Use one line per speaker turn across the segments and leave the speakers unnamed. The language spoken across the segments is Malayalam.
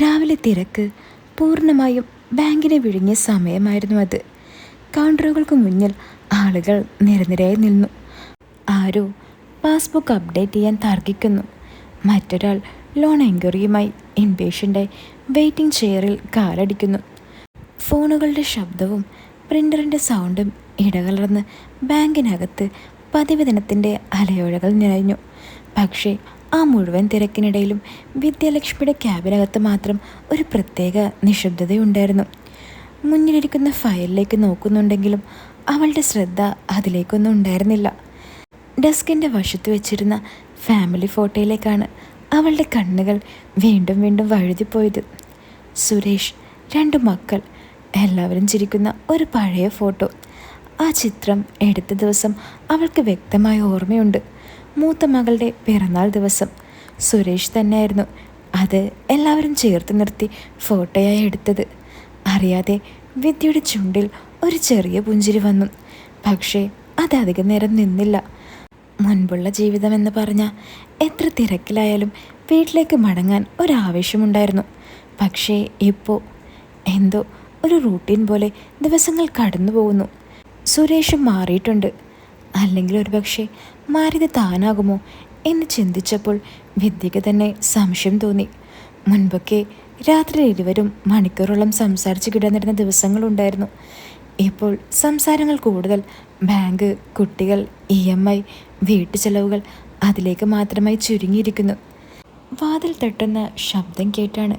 രാവിലെ തിരക്ക് പൂർണ്ണമായും ബാങ്കിനെ വിഴുങ്ങിയ സമയമായിരുന്നു അത്. കൗണ്ടറുകൾക്ക് മുന്നിൽ ആളുകൾ നിരനിരയായി നിന്നു. ആരോ പാസ്ബുക്ക് അപ്ഡേറ്റ് ചെയ്യാൻ തർക്കിക്കുന്നു. മറ്റൊരാൾ ലോൺ എൻക്വയറിയുമായി ഇംപേഷ്യൻ്റായി വെയിറ്റിംഗ് ചെയറിൽ കാലടിക്കുന്നു. ഫോണുകളുടെ ശബ്ദവും പ്രിൻ്ററിൻ്റെ സൗണ്ടും ഇടകലർന്ന് ബാങ്കിനകത്ത് പതിവ് ദിനത്തിൻ്റെ അലയൊഴകൾ നിറഞ്ഞു. പക്ഷേ ആ മുഴുവൻ തിരക്കിനിടയിലും വിദ്യാലക്ഷ്മിയുടെ ക്യാബിനകത്ത് മാത്രം ഒരു പ്രത്യേക നിശബ്ദതയുണ്ടായിരുന്നു. മുന്നിലിരിക്കുന്ന ഫയലിലേക്ക് നോക്കുന്നുണ്ടെങ്കിലും അവളുടെ ശ്രദ്ധ അതിലേക്കൊന്നും ഉണ്ടായിരുന്നില്ല. ഡെസ്കിൻ്റെ വശത്ത് വെച്ചിരുന്ന ഫാമിലി ഫോട്ടോയിലേക്കാണ് അവളുടെ കണ്ണുകൾ വീണ്ടും വീണ്ടും വഴുതിപ്പോയത്. സുരേഷ്, 2 മക്കൾ, എല്ലാവരും ചിരിക്കുന്ന ഒരു പഴയ ഫോട്ടോ. ആ ചിത്രം എടുത്ത ദിവസം അവൾക്ക് വ്യക്തമായ ഓർമ്മയുണ്ട്. മൂത്ത മകളുടെ പിറന്നാൾ ദിവസം. സുരേഷ് തന്നെയായിരുന്നു അത് എല്ലാവരും ചേർത്ത് നിർത്തി ഫോട്ടോയായി എടുത്തത്. അറിയാതെ വിദ്യയുടെ ചുണ്ടിൽ ഒരു ചെറിയ പുഞ്ചിരി വന്നു. പക്ഷേ അതധികം നേരം നിന്നില്ല. മുൻപുള്ള ജീവിതമെന്ന് പറഞ്ഞാൽ എത്ര തിരക്കിലായാലും വീട്ടിലേക്ക് മടങ്ങാൻ ഒരാവേശമുണ്ടായിരുന്നു. പക്ഷേ ഇപ്പോൾ എന്തോ ഒരു റൂട്ടീൻ പോലെ ദിവസങ്ങൾ കടന്നു പോകുന്നു. സുരേഷും മാറിയിട്ടുണ്ട്. അല്ലെങ്കിൽ ഒരുപക്ഷെ മാറിയത് താനാകുമോ എന്ന് ചിന്തിച്ചപ്പോൾ വിദ്യയ്ക്ക് തന്നെ സംശയം തോന്നി. മുൻപൊക്കെ രാത്രി ഇരുവരും മണിക്കൂറോളം സംസാരിച്ച് കിടന്നിരുന്ന ദിവസങ്ങളുണ്ടായിരുന്നു. ഇപ്പോൾ സംസാരങ്ങൾ കൂടുതൽ ബാങ്ക്, കുട്ടികൾ, EMI, വീട്ടു ചെലവുകൾ അതിലേക്ക് മാത്രമായി ചുരുങ്ങിയിരിക്കുന്നു. വാതിൽ തട്ടുന്ന ശബ്ദം കേട്ടാണ്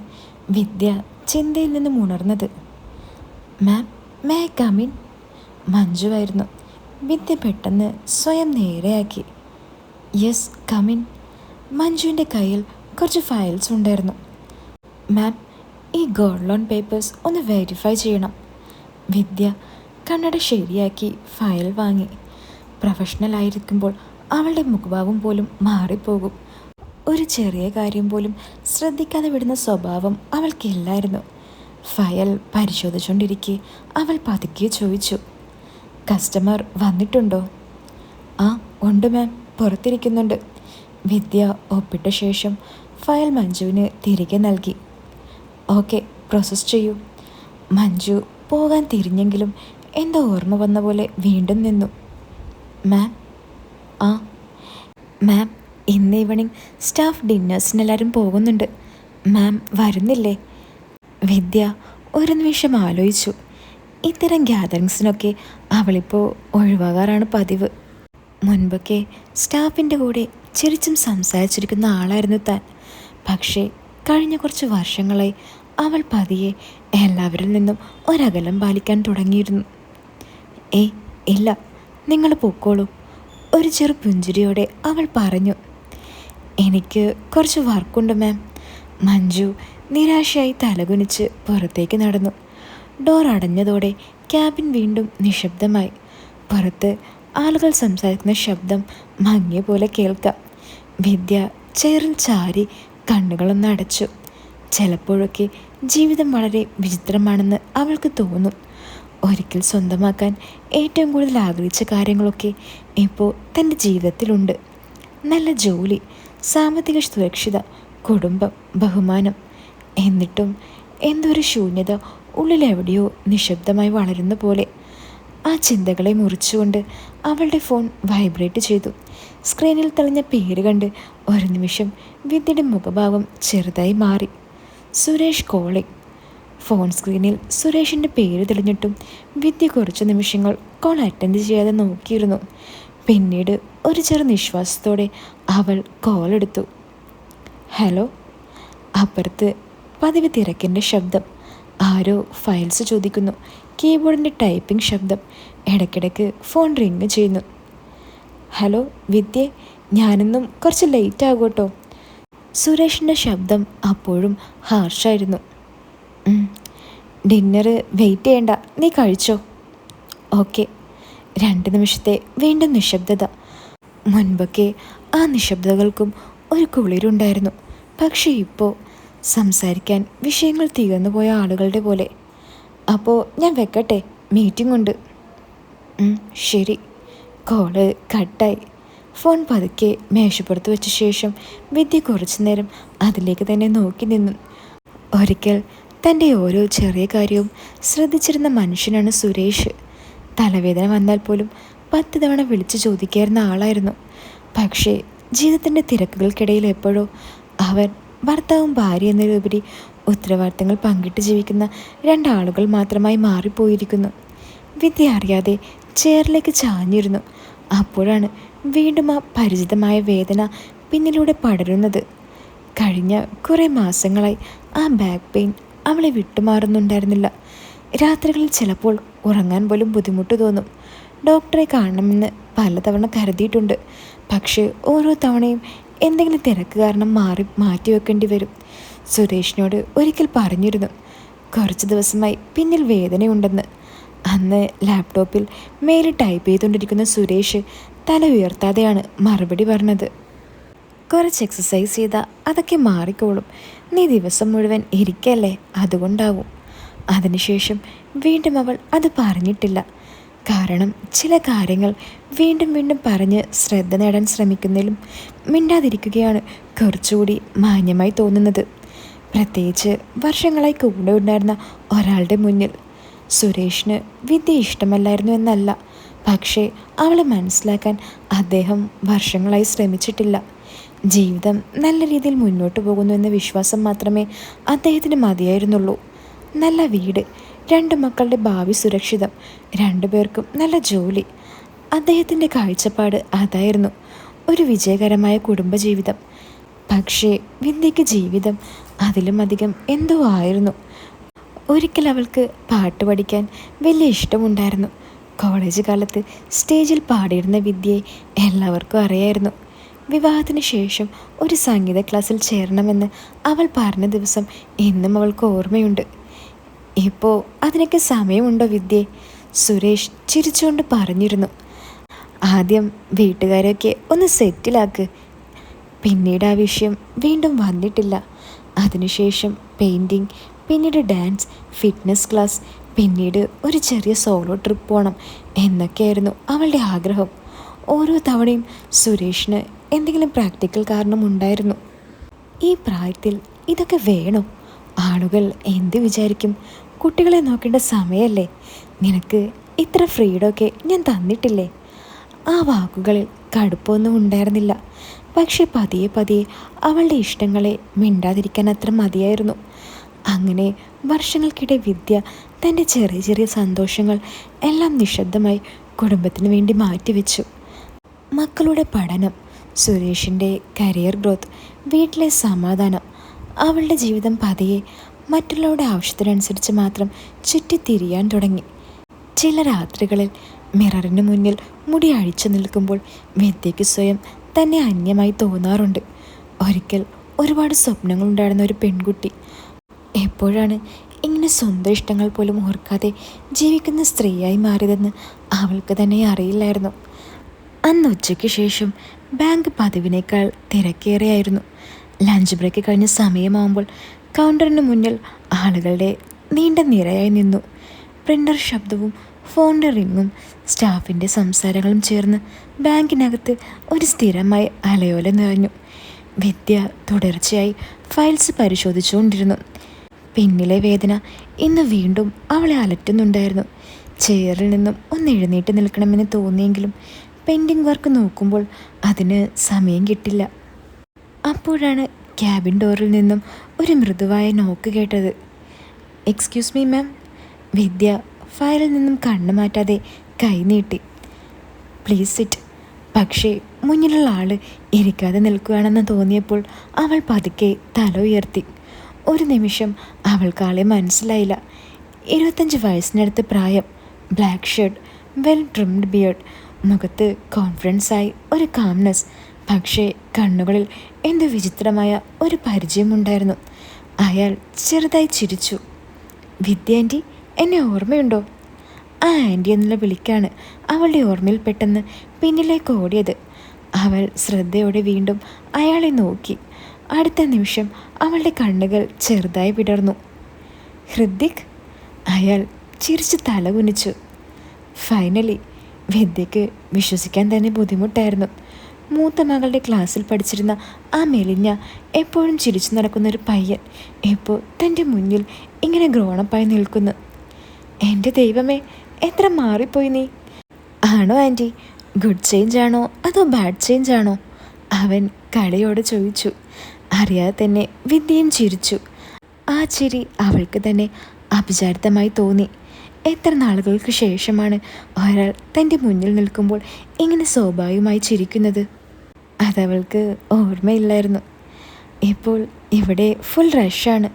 വിദ്യ ചിന്തയിൽ നിന്നും ഉണർന്നത്. Ma'am, may I come in? മഞ്ജുവായിരുന്നു. വിദ്യ പെട്ടെന്ന് സ്വയം നേരെയാക്കി. Yes, come in. മഞ്ജുവിൻ്റെ കയ്യിൽ കുറച്ച് ഫയൽസ് ഉണ്ടായിരുന്നു. മാം, ഈ ഗോൾഡ് ലോൺ പേപ്പേഴ്സ് ഒന്ന് വെരിഫൈ ചെയ്യണം. വിദ്യ കണ്ണട ശരിയാക്കി ഫയൽ വാങ്ങി. പ്രൊഫഷണൽ ആയിരിക്കുമ്പോൾ അവളുടെ മുഖഭാവം പോലും മാറിപ്പോകും. ഒരു ചെറിയ കാര്യം പോലും ശ്രദ്ധിക്കാതെ വിടുന്ന സ്വഭാവം അവൾക്കില്ലായിരുന്നു. ഫയൽ പരിശോധിച്ചുകൊണ്ടിരിക്കെ അവൾ പതുക്കെ ചോദിച്ചു, കസ്റ്റമർ വന്നിട്ടുണ്ടോ? ആ, ഉണ്ട് മാം, പുറത്തിരിക്കുന്നുണ്ട്. വിദ്യ ഒപ്പിട്ട ശേഷം ഫയൽ മഞ്ജുവിന് തിരികെ നൽകി. ഓക്കെ, പ്രോസസ് ചെയ്യൂ. മഞ്ജു പോകാൻ തിരിഞ്ഞെങ്കിലും എന്തോ ഓർമ്മ വന്ന പോലെ വീണ്ടും നിന്നു. മാം? ആ മാം, ഇന്ന് ഈവനിങ് സ്റ്റാഫ് ഡിന്നേഴ്സിനെല്ലാവരും പോകുന്നുണ്ട്. മാം വരുന്നില്ലേ? വിദ്യ ഒരു നിമിഷം ആലോചിച്ചു. ഇത്തരം ഗ്യാതറിങ്സിനൊക്കെ അവളിപ്പോൾ ഒഴിവാകാറാണ് പതിവ്. മുൻപൊക്കെ സ്റ്റാഫിൻ്റെ കൂടെ ചിരിച്ചും സംസാരിച്ചിരിക്കുന്ന ആളായിരുന്നു താൻ. പക്ഷേ കഴിഞ്ഞ കുറച്ച് വർഷങ്ങളായി അവൾ പതിയെ എല്ലാവരിൽ നിന്നും ഒരകലം പാലിക്കാൻ തുടങ്ങിയിരുന്നു. ഏയ് ഇല്ല, നിങ്ങൾ പൊക്കോളൂ, ഒരു ചെറു പുഞ്ചിരിയോടെ അവൾ പറഞ്ഞു. എനിക്ക് കുറച്ച് വർക്കുണ്ട് മാം. മഞ്ജു നിരാശയായി തലകുനിച്ച് പുറത്തേക്ക് നടന്നു. ഡോർ അടഞ്ഞതോടെ ക്യാബിൻ വീണ്ടും നിശബ്ദമായി. പുറത്ത് ആളുകൾ സംസാരിക്കുന്ന ശബ്ദം മങ്ങിയ പോലെ കേൾക്കാം. വിദ്യ ചെയറിൽ ചാരി കണ്ണുകളൊന്ന് അടച്ചു. ചിലപ്പോഴൊക്കെ ജീവിതം വളരെ വിചിത്രമാണെന്ന് അവൾക്ക് തോന്നും. ഒരിക്കൽ സ്വന്തമാക്കാൻ ഏറ്റവും കൂടുതൽ ആഗ്രഹിച്ച കാര്യങ്ങളൊക്കെ ഇപ്പോൾ തൻ്റെ ജീവിതത്തിലുണ്ട്. നല്ല ജോലി, സാമ്പത്തിക സുരക്ഷിത, കുടുംബം, ബഹുമാനം. എന്നിട്ടും എന്തൊരു ശൂന്യത ഉള്ളിലെവിടെയോ നിശബ്ദമായി വളരുന്ന പോലെ. ആ ചിന്തകളെ മുറിച്ചുകൊണ്ട് അവളുടെ ഫോൺ വൈബ്രേറ്റ് ചെയ്തു. സ്ക്രീനിൽ തെളിഞ്ഞ പേര് കണ്ട് ഒരു നിമിഷം വിദ്യയുടെ മുഖഭാവം ചെറുതായി മാറി. സുരേഷ് കോളിംഗ്. ഫോൺ സ്ക്രീനിൽ സുരേഷിൻ്റെ പേര് തെളിഞ്ഞിട്ടും വിദ്യ കുറച്ച് നിമിഷങ്ങൾ കോൾ അറ്റൻഡ് ചെയ്യാതെ നോക്കിയിരുന്നു. പിന്നീട് ഒരു ചെറു നിശ്വാസത്തോടെ അവൾ കോൾ എടുത്തു. ഹലോ. അപ്പുറത്ത് പതിവ് തിരക്കിൻ്റെ ശബ്ദം. ആരോ ഫയൽസ് ചോദിക്കുന്നു. കീബോർഡിൻ്റെ ടൈപ്പിംഗ് ശബ്ദം. ഇടയ്ക്കിടയ്ക്ക് ഫോൺ റിങ് ചെയ്യുന്നു. ഹലോ വിദ്യ, ഞാനിന്നും കുറച്ച് ലേറ്റ് ആകൂട്ടോ. സുരേഷിൻ്റെ ശബ്ദം അപ്പോഴും ഹാർഷായിരുന്നു. ഡിന്നർ വെയിറ്റ് ചെയ്യണ്ട, നീ കഴിച്ചോ? ഓക്കെ. 2 നിമിഷത്തെ വീണ്ടും നിശബ്ദത. മുൻപൊക്കെ ആ നിശബ്ദതകൾക്കും ഒരു കുളിരുണ്ടായിരുന്നു. പക്ഷേ ഇപ്പോൾ സംസാരിക്കാൻ വിഷയങ്ങൾ തീർന്നു പോയ ആളുകളുടെ പോലെ. അപ്പോൾ ഞാൻ വെക്കട്ടെ, മീറ്റിംഗ് ഉണ്ട്. ശരി. കോള് കട്ടായി. ഫോൺ പതുക്കെ മേശപ്പുറത്ത് വെച്ച ശേഷം വിദ്യ കുറച്ചു നേരം അതിലേക്ക് തന്നെ നോക്കി നിന്നു. ഒരിക്കൽ തൻ്റെ ഓരോ ചെറിയ കാര്യവും ശ്രദ്ധിച്ചിരുന്ന മനുഷ്യനാണ് സുരേഷ്. തലവേദന വന്നാൽ പോലും 10 തവണ വിളിച്ചു ചോദിക്കായിരുന്ന ആളായിരുന്നു. പക്ഷേ ജീവിതത്തിൻ്റെ തിരക്കുകൾക്കിടയിൽ എപ്പോഴോ അവൻ ഭർത്താവും ഭാര്യ എന്നതിലുപരി ഉത്തരവാദിത്തങ്ങൾ പങ്കിട്ട് ജീവിക്കുന്ന രണ്ടാളുകൾ മാത്രമായി മാറിപ്പോയിരിക്കുന്നു. വിദ്യ അറിയാതെ ചെയറിലേക്ക് ചാഞ്ഞിരുന്നു. അപ്പോഴാണ് വീണ്ടും ആ പരിചിതമായ വേദന പിന്നിലൂടെ പടരുന്നത്. കഴിഞ്ഞ കുറേ മാസങ്ങളായി ആ ബാക്ക് പെയിൻ അവളെ വിട്ടുമാറുന്നുണ്ടായിരുന്നില്ല. രാത്രികളിൽ ചിലപ്പോൾ ഉറങ്ങാൻ പോലും ബുദ്ധിമുട്ട് തോന്നും. ഡോക്ടറെ കാണണമെന്ന് പലതവണ കരുതിയിട്ടുണ്ട്. പക്ഷേ ഓരോ തവണയും എന്തെങ്കിലും തിരക്ക് കാരണം മാറ്റിവെക്കേണ്ടി വരും. സുരേഷിനോട് ഒരിക്കൽ പറഞ്ഞിരുന്നു, കുറച്ച് ദിവസമായി പിന്നിൽ വേദനയുണ്ടെന്ന്. അന്ന് ലാപ്ടോപ്പിൽ മെയിൽ ടൈപ്പ് ചെയ്തുകൊണ്ടിരിക്കുന്ന സുരേഷ് തല ഉയർത്താതെയാണ് മറുപടി പറഞ്ഞത്. കുറച്ച് എക്സസൈസ് ചെയ്താൽ അതൊക്കെ മാറിക്കോളും. നീ ദിവസം മുഴുവൻ ഇരിക്കല്ലേ, അതുകൊണ്ടാവും. അതിനുശേഷം വീണ്ടും അവൾ അത് പറഞ്ഞിട്ടില്ല. കാരണം ചില കാര്യങ്ങൾ വീണ്ടും വീണ്ടും പറഞ്ഞ് ശ്രദ്ധ നേടാൻ ശ്രമിക്കുന്നതിലും മിണ്ടാതിരിക്കുകയാണ് കുറച്ചുകൂടി മാന്യമായി തോന്നുന്നത്. പ്രത്യേകിച്ച് വർഷങ്ങളായി കൂടെ ഉണ്ടായിരുന്ന ഒരാളുടെ മുന്നിൽ. സുരേഷിന് വിദ്യ ഇഷ്ടമല്ലായിരുന്നു എന്നല്ല, പക്ഷേ അവളെ മനസ്സിലാക്കാൻ അദ്ദേഹം വർഷങ്ങളായി ശ്രമിച്ചിട്ടില്ല. ജീവിതം നല്ല രീതിയിൽ മുന്നോട്ട് പോകുന്നു എന്ന വിശ്വാസം മാത്രമേ അദ്ദേഹത്തിന് മതിയായിരുന്നുള്ളൂ. നല്ല വീട്, 2 മക്കളുടെ ഭാവി സുരക്ഷിതം, 2 പേർക്കും നല്ല ജോലി. അദ്ദേഹത്തിൻ്റെ കാഴ്ചപ്പാട് അതായിരുന്നു, ഒരു വിജയകരമായ കുടുംബജീവിതം. പക്ഷേ വിദ്യയ്ക്ക് ജീവിതം അതിലും അധികം എന്തോ ആയിരുന്നു. ഒരിക്കൽ അവൾക്ക് പാട്ട് പഠിക്കാൻ വലിയ ഇഷ്ടമുണ്ടായിരുന്നു. കോളേജ് കാലത്ത് സ്റ്റേജിൽ പാടിയിരുന്ന വിദ്യയെ എല്ലാവർക്കും അറിയായിരുന്നു. വിവാഹത്തിന് ശേഷം ഒരു സംഗീത ക്ലാസ്സിൽ ചേരണമെന്ന് അവൾ പറഞ്ഞ ദിവസം എന്നും അവൾക്ക് ഓർമ്മയുണ്ട്. ഇപ്പോൾ അതിനൊക്കെ സമയമുണ്ടോ വിദ്യേ? സുരേഷ് ചിരിച്ചുകൊണ്ട് പറഞ്ഞിരുന്നു. ആദ്യം വീട്ടുകാരൊക്കെ ഒന്ന് സെറ്റിലാക്ക്. പിന്നീട് ആ വിഷയം വീണ്ടും വന്നിട്ടില്ല. അതിനുശേഷം പെയിൻറ്റിങ്, പിന്നീട് ഡാൻസ്, ഫിറ്റ്നസ് ക്ലാസ്, പിന്നീട് ഒരു ചെറിയ സോളോ ട്രിപ്പ് പോകണം എന്നൊക്കെയായിരുന്നു അവളുടെ ആഗ്രഹം. ഓരോ തവണയും സുരേഷിന് എന്തെങ്കിലും പ്രാക്ടിക്കൽ കാരണമുണ്ടായിരുന്നു. ഈ പ്രായത്തിൽ ഇതൊക്കെ വേണോ? ആളുകൾ എന്ത് വിചാരിക്കും? കുട്ടികളെ നോക്കേണ്ട സമയമല്ലേ? നിനക്ക് ഇത്ര ഫ്രീഡമൊക്കെ ഞാൻ തന്നിട്ടില്ലേ? ആ വാക്കുകളിൽ കടുപ്പമൊന്നും ഉണ്ടായിരുന്നില്ല. പക്ഷെ പതിയെ പതിയെ അവളുടെ ഇഷ്ടങ്ങളെ മിണ്ടാതിരിക്കാൻ അത്ര മതിയായിരുന്നു. അങ്ങനെ വർഷങ്ങൾക്കിടെ വിദ്യ തൻ്റെ ചെറിയ ചെറിയ സന്തോഷങ്ങൾ എല്ലാം നിശബ്ദമായി കുടുംബത്തിന് വേണ്ടി മാറ്റിവെച്ചു. മക്കളുടെ പഠനം, സുരേഷിൻ്റെ കരിയർ ഗ്രോത്ത്, വീട്ടിലെ സമാധാനം. അവളുടെ ജീവിതം പതിയെ മറ്റുള്ളവരുടെ ആവശ്യത്തിനനുസരിച്ച് മാത്രം ചുറ്റിത്തിരിയാൻ തുടങ്ങി. ചില രാത്രികളിൽ മിററിന് മുന്നിൽ മുടി അഴിച്ചു നിൽക്കുമ്പോൾ വിദ്യയ്ക്ക് സ്വയം തന്നെ അന്യമായി തോന്നാറുണ്ട്. ഒരിക്കൽ ഒരുപാട് സ്വപ്നങ്ങളുണ്ടായിരുന്ന ഒരു പെൺകുട്ടി എപ്പോഴാണ് ഇങ്ങനെ സ്വന്തം ഇഷ്ടങ്ങൾ പോലും ഓർക്കാതെ ജീവിക്കുന്ന സ്ത്രീയായി മാറിയതെന്ന് അവൾക്ക് തന്നെ അറിയില്ലായിരുന്നു. അന്ന് ഉച്ചയ്ക്ക് ശേഷം ബാങ്ക് പതിവിനേക്കാൾ തിരക്കേറിയായിരുന്നു. ലഞ്ച് ബ്രേക്ക് കഴിഞ്ഞ സമയമാകുമ്പോൾ കൗണ്ടറിന് മുന്നിൽ ആളുകളുടെ നീണ്ട നിരയായി നിന്നു. പ്രിൻ്റർ ശബ്ദവും ഫോണിൻ്റെ റിങ്ങും സ്റ്റാഫിൻ്റെ സംസാരങ്ങളും ചേർന്ന് ബാങ്കിനകത്ത് ഒരു സ്ഥിരമായി അലയോല നിറഞ്ഞു. വിദ്യ തുടർച്ചയായി ഫയൽസ് പരിശോധിച്ചുകൊണ്ടിരുന്നു. പിന്നിലെ വേദന ഇന്ന് വീണ്ടും അവളെ അലട്ടുന്നുണ്ടായിരുന്നു. ചെയറിൽ നിന്നും ഒന്ന് എഴുന്നേറ്റ് നിൽക്കണമെന്ന് തോന്നിയെങ്കിലും പെൻഡിങ് വർക്ക് നോക്കുമ്പോൾ അതിന് സമയം കിട്ടില്ല. അപ്പോഴാണ് ക്യാബിൻ ഡോറിൽ നിന്നും ഒരു മൃദുവായ നോക്ക് കേട്ടത്. Excuse me ma'am. വിദ്യ ഫയലിൽ നിന്നും കണ്ണു മാറ്റാതെ കൈ നീട്ടി. Please sit. പക്ഷേ മുന്നിലുള്ള ആൾ ഇരിക്കാതെ നിൽക്കുകയാണെന്ന് തോന്നിയപ്പോൾ അവൾ പതുക്കെ തല ഉയർത്തി. ഒരു നിമിഷം അവൾക്ക് ആളെ മനസ്സിലായില്ല. 25 വയസ്സിനടുത്ത് പ്രായം, black shirt, well trimmed beard, മുഖത്ത് കോൺഫിഡൻസായി ഒരു കാംനെസ്. പക്ഷേ കണ്ണുകളിൽ എന്തോ വിചിത്രമായ ഒരു പരിചയമുണ്ടായിരുന്നു. അയാൾ ചെറുതായി ചിരിച്ചു. വിദ്യ ആൻറ്റി, എന്നെ ഓർമ്മയുണ്ടോ? ആ ആൻറ്റി എന്നുള്ള വിളിക്കാണ് അവളുടെ ഓർമ്മയിൽ പെട്ടെന്ന് പിന്നിലേക്ക് ഓടിയത്. അവൾ ശ്രദ്ധയോടെ വീണ്ടും അയാളെ നോക്കി. അടുത്ത നിമിഷം അവളുടെ കണ്ണുകൾ ചെറുതായി വിടർന്നു. ഹൃദിക്? അയാൾ ചിരിച്ച് തല കുനിച്ചു. ഫൈനലി. വിദ്യയ്ക്ക് വിശ്വസിക്കാൻ തന്നെ ബുദ്ധിമുട്ടായിരുന്നു. മൂത്ത മകളുടെ ക്ലാസ്സിൽ പഠിച്ചിരുന്ന ആ മെലിഞ്ഞ എപ്പോഴും ചിരിച്ചു നടക്കുന്നൊരു പയ്യൻ ഇപ്പോൾ തൻ്റെ മുന്നിൽ ഇങ്ങനെ ഗ്രോണപ്പായി നിൽക്കുന്നു. എൻ്റെ ദൈവമേ, എത്ര മാറിപ്പോയി നീ! ആണോ ആൻറ്റി? ഗുഡ് ചേഞ്ച് ആണോ അതോ ബാഡ് ചേഞ്ച് ആണോ? അവൻ കളിയോട് ചോദിച്ചു. അറിയാതെ തന്നെ വിദ്യയും ചിരിച്ചു. ആ ചിരി അവൾക്ക് തന്നെ അഭിചാരിതമായി തോന്നി. എത്ര നാളുകൾക്ക് ശേഷമാണ് ഒരാൾ തൻ്റെ മുന്നിൽ നിൽക്കുമ്പോൾ ഇങ്ങനെ സ്വാഭാവികമായി ചിരിക്കുന്നത്. അതവൾക്ക് ഓർമ്മയില്ലായിരുന്നു. ഇപ്പോൾ ഇവിടെ ഫുൾ റഷാണ്.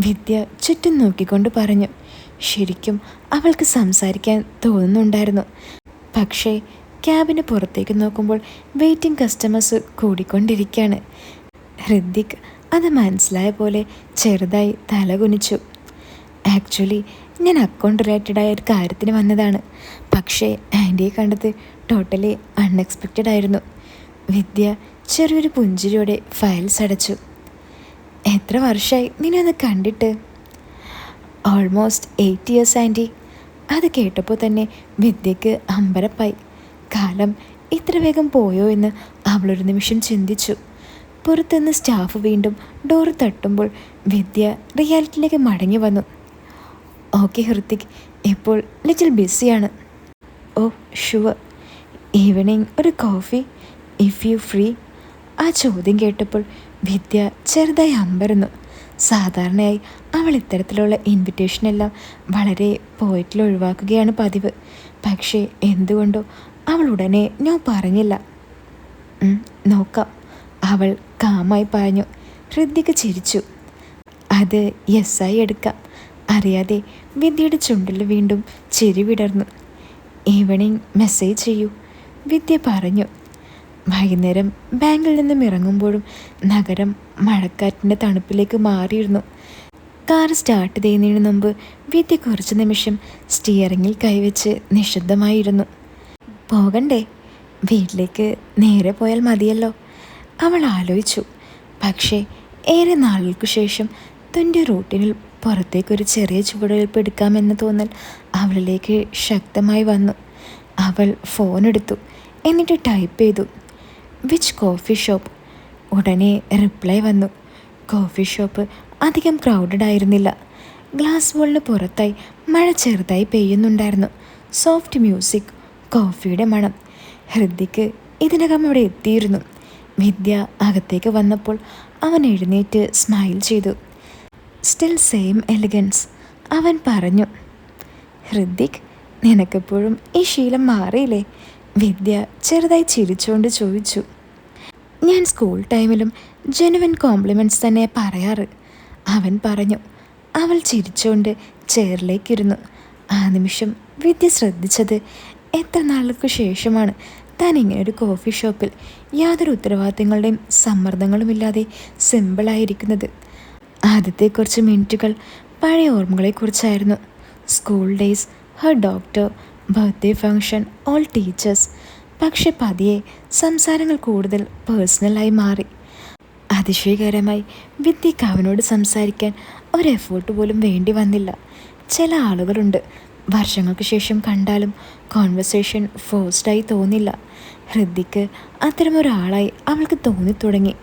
വിദ്യ ചുറ്റും നോക്കിക്കൊണ്ട് പറഞ്ഞു. ശരിക്കും അവൾക്ക് സംസാരിക്കാൻ തോന്നുന്നുണ്ടായിരുന്നു. പക്ഷേ ക്യാബിന് പുറത്തേക്ക് നോക്കുമ്പോൾ വെയിറ്റിംഗ് കസ്റ്റമേഴ്സ് കൂടിക്കൊണ്ടിരിക്കുകയാണ്. ഹൃദിക് അത് മനസ്സിലായ പോലെ ചെറുതായി തല കുനിച്ചു. ആക്ച്വലി ഞാൻ അക്കൗണ്ട് റിലേറ്റഡായ ഒരു കാര്യത്തിന് വന്നതാണ്. പക്ഷേ ആൻറ്റിയെ കണ്ടത് ടോട്ടലി അൺഎക്സ്പെക്റ്റഡ് ആയിരുന്നു. വിദ്യ ചെറിയൊരു പുഞ്ചിരിയോടെ ഫയൽസ് അടച്ചു. എത്ര വർഷമായി നിന്നെ ഒന്ന് കണ്ടിട്ട്? Almost 8 years aunty. അത് കേട്ടപ്പോൾ തന്നെ വിദ്യക്ക് അമ്പരപ്പായി. കാലം ഇത്ര വേഗം പോയോ എന്ന് അവളൊരു നിമിഷം ചിന്തിച്ചു. പുറത്തുനിന്ന് സ്റ്റാഫ് വീണ്ടും ഡോറ് തട്ടുമ്പോൾ വിദ്യ റിയാലിറ്റിയിലേക്ക് മടങ്ങി വന്നു. ഓക്കെ ഹൃത്തിക്, ഇപ്പോൾ ലിറ്റിൽ ബിസിയാണ്. Oh sure. ഈവനിങ് ഒരു കോഫി ഇഫ് യു ഫ്രീ? ആ ചോദ്യം കേട്ടപ്പോൾ വിദ്യ ചെറുതായി അമ്പരന്നു. സാധാരണയായി അവൾ ഇത്തരത്തിലുള്ള ഇൻവിറ്റേഷനെല്ലാം വളരെ പോയിട്ടിൽ ഒഴിവാക്കുകയാണ് പതിവ്. പക്ഷേ എന്തുകൊണ്ടോ അവൾ ഉടനെ നോ പറഞ്ഞില്ല. നോക്കാം, അവൾ കാമായി പറഞ്ഞു. ഹൃദിക് ചിരിച്ചു. അത് യെസ്സായി എടുക്കാം. അറിയാതെ വിദ്യയുടെ ചുണ്ടിൽ വീണ്ടും ചിരി വിടർന്നു. ഈവനിങ് മെസ്സേജ് ചെയ്യൂ, വിദ്യ പറഞ്ഞു. വൈകുന്നേരം ബാങ്കിൽ നിന്നും ഇറങ്ങുമ്പോഴും നഗരം മഴക്കാറ്റിൻ്റെ തണുപ്പിലേക്ക് മാറിയിരുന്നു. കാർ സ്റ്റാർട്ട് ചെയ്യുന്നതിന് മുമ്പ് വിദ്യ കുറച്ച് നിമിഷം സ്റ്റിയറിങ്ങിൽ കൈവച്ച് നിശബ്ദമായിരുന്നു. പോകണ്ടേ? വീട്ടിലേക്ക് നേരെ പോയാൽ മതിയല്ലോ, അവൾ ആലോചിച്ചു. പക്ഷേ ഏറെ നാളുകൾക്കു ശേഷം തൻ്റെ റൂട്ടിനിൽ പുറത്തേക്കൊരു ചെറിയ ചുവടുവയ്പ് എടുക്കാമെന്ന തോന്നൽ അവളിലേക്ക് ശക്തമായി വന്നു. അവൾ ഫോൺ എടുത്തു. എന്നിട്ട് ടൈപ്പ് ചെയ്തു, വിച്ച് കോഫി ഷോപ്പ്? ഉടനെ റിപ്ലൈ വന്നു. കോഫി ഷോപ്പ് അധികം ക്രൗഡഡ് ആയിരുന്നില്ല. ഗ്ലാസ് വോളിന് പുറത്തായി മഴ ചെറുതായി പെയ്യുന്നുണ്ടായിരുന്നു. സോഫ്റ്റ് മ്യൂസിക്, കോഫിയുടെ മണം. ഹൃദിക്ക് ഇതിനകം അവിടെ എത്തിയിരുന്നു. വിദ്യ അകത്തേക്ക് വന്നപ്പോൾ അവൻ എഴുന്നേറ്റ് സ്മൈൽ ചെയ്തു. സ്റ്റിൽ സെയിം എലിഗൻസ്, അവൻ പറഞ്ഞു. ഹൃദിക്, നിനക്കെപ്പോഴും ഈ ശീലം മാറിയില്ലേ? വിദ്യ ചെറുതായി ചിരിച്ചുകൊണ്ട് ചോദിച്ചു. ഞാൻ സ്കൂൾ ടൈമിലും ജെനുവൻ കോംപ്ലിമെൻറ്റ്സ് തന്നെ പറയാറ്, അവൻ പറഞ്ഞു. അവൾ ചിരിച്ചുകൊണ്ട് ചെയറിലേക്കിരുന്നു. ആ നിമിഷം വിദ്യ ശ്രദ്ധിച്ചത് എത്ര നാളുകൾക്ക് ശേഷമാണ് താൻ ഇങ്ങനൊരു കോഫി ഷോപ്പിൽ യാതൊരു ഉത്തരവാദിത്തങ്ങളുടെയും സമ്മർദ്ദങ്ങളുമില്ലാതെ സിമ്പിളായിരിക്കുന്നത്. ആദ്യത്തെ കുറച്ച് മിനിറ്റുകൾ പഴയ ഓർമ്മകളെക്കുറിച്ചായിരുന്നു. School days, her doctor, birthday function, all teachers. പക്ഷെ പതിയെ സംസാരങ്ങൾ കൂടുതൽ പേഴ്സണലായി മാറി. അതിശയകരമായി വിദ്യയ്ക്ക് അവനോട് സംസാരിക്കാൻ ഒരു എഫേർട്ട് പോലും വേണ്ടി വന്നില്ല. ചില ആളുകളുണ്ട്, വർഷങ്ങൾക്ക് ശേഷം കണ്ടാലും കോൺവെർസേഷൻ ഫോഴ്സ്ഡായി തോന്നില്ല. ഹൃദിക്ക് അത്തരമൊരാളായി അവൾക്ക് തോന്നിത്തുടങ്ങി.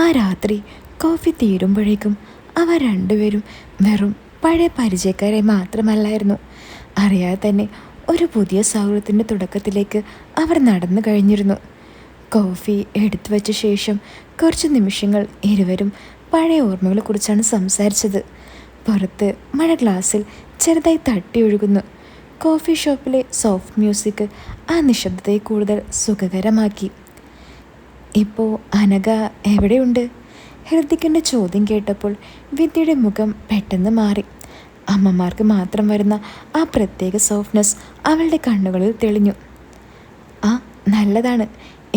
ആ രാത്രി കോഫി തീരുമ്പോഴേക്കും അവർ രണ്ടുപേരും വെറും പഴയ പരിചയക്കാരായി മാത്രമല്ലായിരുന്നു. അറിയാതെ തന്നെ ഒരു പുതിയ സൗഹൃദത്തിൻ്റെ തുടക്കത്തിലേക്ക് അവർ നടന്നു കഴിഞ്ഞിരുന്നു. കോഫി എടുത്തു വച്ച ശേഷം കുറച്ച് നിമിഷങ്ങൾ ഇരുവരും പഴയ ഓർമ്മകളെക്കുറിച്ചാണ് സംസാരിച്ചത്. പുറത്ത് മഴ ഗ്ലാസ്സിൽ ചെറുതായി തട്ടി ഒഴുകുന്നു. കോഫി ഷോപ്പിലെ സോഫ്റ്റ് മ്യൂസിക് ആ നിശബ്ദതയെ കൂടുതൽ സുഖകരമാക്കി. ഇപ്പോൾ അനഘ എവിടെയുണ്ട്? ഹൃദിക്കിൻ്റെ ചോദ്യം കേട്ടപ്പോൾ വിദ്യയുടെ മുഖം പെട്ടെന്ന് മാറി. അമ്മമാർക്ക് മാത്രം വരുന്ന ആ പ്രത്യേക സോഫ്റ്റ്നെസ് അവളുടെ കണ്ണുകളിൽ തെളിഞ്ഞു. ആ, നല്ലതാണ്.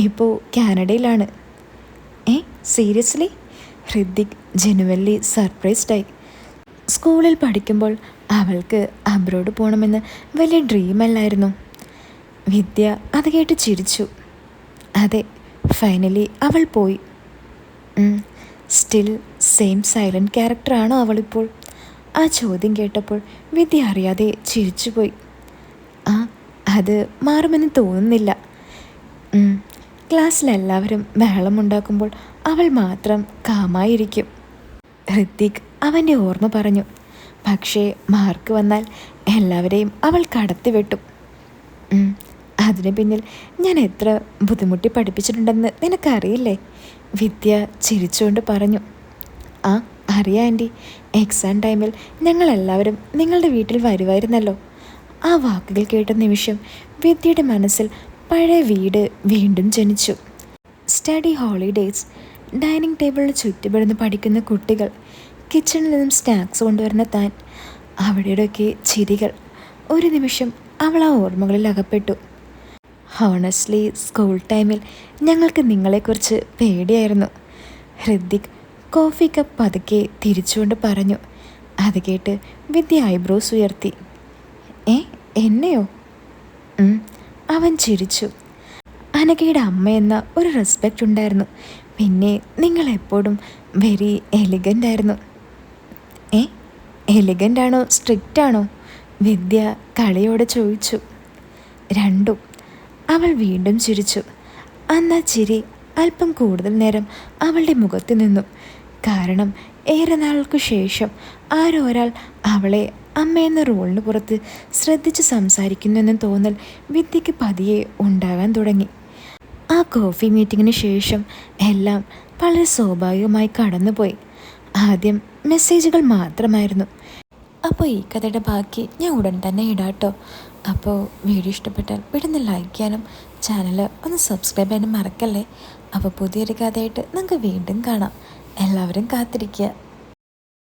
ഇപ്പോൾ കാനഡയിലാണ്. സീരിയസ്ലി? ഹൃദിക് ജെനുവൻലി സർപ്രൈസ്ഡായി. സ്കൂളിൽ പഠിക്കുമ്പോൾ അവൾക്ക് അബ്രോഡ് പോകണമെന്ന് വലിയ ഡ്രീമല്ലായിരുന്നു. വിദ്യ അത് കേട്ട് ചിരിച്ചു. അതെ, ഫൈനലി അവൾ പോയി. സ്റ്റിൽ സെയിം സൈലൻറ്റ് ക്യാരക്ടറാണോ അവളിപ്പോൾ? ആ ചോദ്യം കേട്ടപ്പോൾ വിദ്യ അറിയാതെ ചിരിച്ചുപോയി. അത് മാറുമെന്ന് തോന്നുന്നില്ല. ക്ലാസ്സിലെല്ലാവരും ബഹളമുണ്ടാക്കുമ്പോൾ അവൾ മാത്രം കാമായിരിക്കും. ഹൃത്തിക് അവൻ്റെ ഓർമ്മ പറഞ്ഞു. പക്ഷേ മാർക്ക് വന്നാൽ എല്ലാവരെയും അവൾ കടത്തിവെട്ടും. അതിനു പിന്നിൽ ഞാൻ എത്ര ബുദ്ധിമുട്ടി പഠിപ്പിച്ചിട്ടുണ്ടെന്ന് നിനക്കറിയില്ലേ? വിദ്യ ചിരിച്ചുകൊണ്ട് പറഞ്ഞു. ആ അറിയാം ആൻറ്റി. എക്സാം ടൈമിൽ ഞങ്ങളെല്ലാവരും നിങ്ങളുടെ വീട്ടിൽ വരുമായിരുന്നല്ലോ. ആ വാക്കുകൾ കേട്ട നിമിഷം വിദ്യയുടെ മനസ്സിൽ പഴയ വീട് വീണ്ടും ജനിച്ചു. Study holidays. ഡൈനിങ് ടേബിളിൽ ചുറ്റുപെടുന്ന് പഠിക്കുന്ന കുട്ടികൾ, കിച്ചണിൽ നിന്നും സ്നാക്സ് കൊണ്ടുവരുന്ന താൻ, അവിടെയൊക്കെ ചിരികൾ. ഒരു നിമിഷം അവൾ ആ ഓർമ്മകളിൽ അകപ്പെട്ടു. ഹോണസ്റ്റ്ലി സ്കൂൾ ടൈമിൽ ഞങ്ങൾക്ക് നിങ്ങളെക്കുറിച്ച് പേടിയായിരുന്നു. ഹൃത്തിക് കോഫി കപ്പ് പതുക്കെ തിരിച്ചുകൊണ്ട് പറഞ്ഞു. അത് കേട്ട് വിദ്യ ഐബ്രോസ് ഉയർത്തി. എന്നെയോ? അവൻ ചിരിച്ചു. അനഘയുടെ അമ്മയെന്ന ഒരു റെസ്പെക്റ്റ് ഉണ്ടായിരുന്നു. പിന്നെ നിങ്ങളെപ്പോഴും വെരി എലിഗൻ്റ് ആയിരുന്നു. എലിഗൻ്റ് ആണോ സ്ട്രിക്റ്റ് ആണോ? വിദ്യ കളിയോടെ ചോദിച്ചു. രണ്ടും. അവൾ വീണ്ടും ചിരിച്ചു. അന്നാ ചിരി അല്പം കൂടുതൽ നേരം അവളുടെ മുഖത്ത് നിന്നു. കാരണം ഏറെ നാൾക്ക് ശേഷം ആരോ ഒരാൾ അവളെ അമ്മയെന്ന റോളിന് പുറത്ത് ശ്രദ്ധിച്ച് സംസാരിക്കുന്നെന്ന് തോന്നൽ വിദ്യയ്ക്ക് പതിയെ ഉണ്ടാകാൻ തുടങ്ങി. ആ കോഫി മീറ്റിങ്ങിന് ശേഷം എല്ലാം വളരെ സ്വാഭാവികമായി കടന്നുപോയി. ആദ്യം മെസ്സേജുകൾ മാത്രമായിരുന്നു. അപ്പോൾ ഈ കഥയുടെ ബാക്കി ഞാൻ ഉടൻ തന്നെ ഇടാട്ടോ. അപ്പോൾ വീഡിയോ ഇഷ്ടപ്പെട്ടാൽ വീടൊന്ന് ലൈക്ക് ചെയ്യാനും ചാനൽ ഒന്ന് സബ്സ്ക്രൈബ് ചെയ്യാനും മറക്കല്ലേ. അപ്പോൾ പുതിയൊരു കഥയായിട്ട് നമുക്ക് വീണ്ടും കാണാം. എല്ലാവരും കാത്തിരിക്കുക.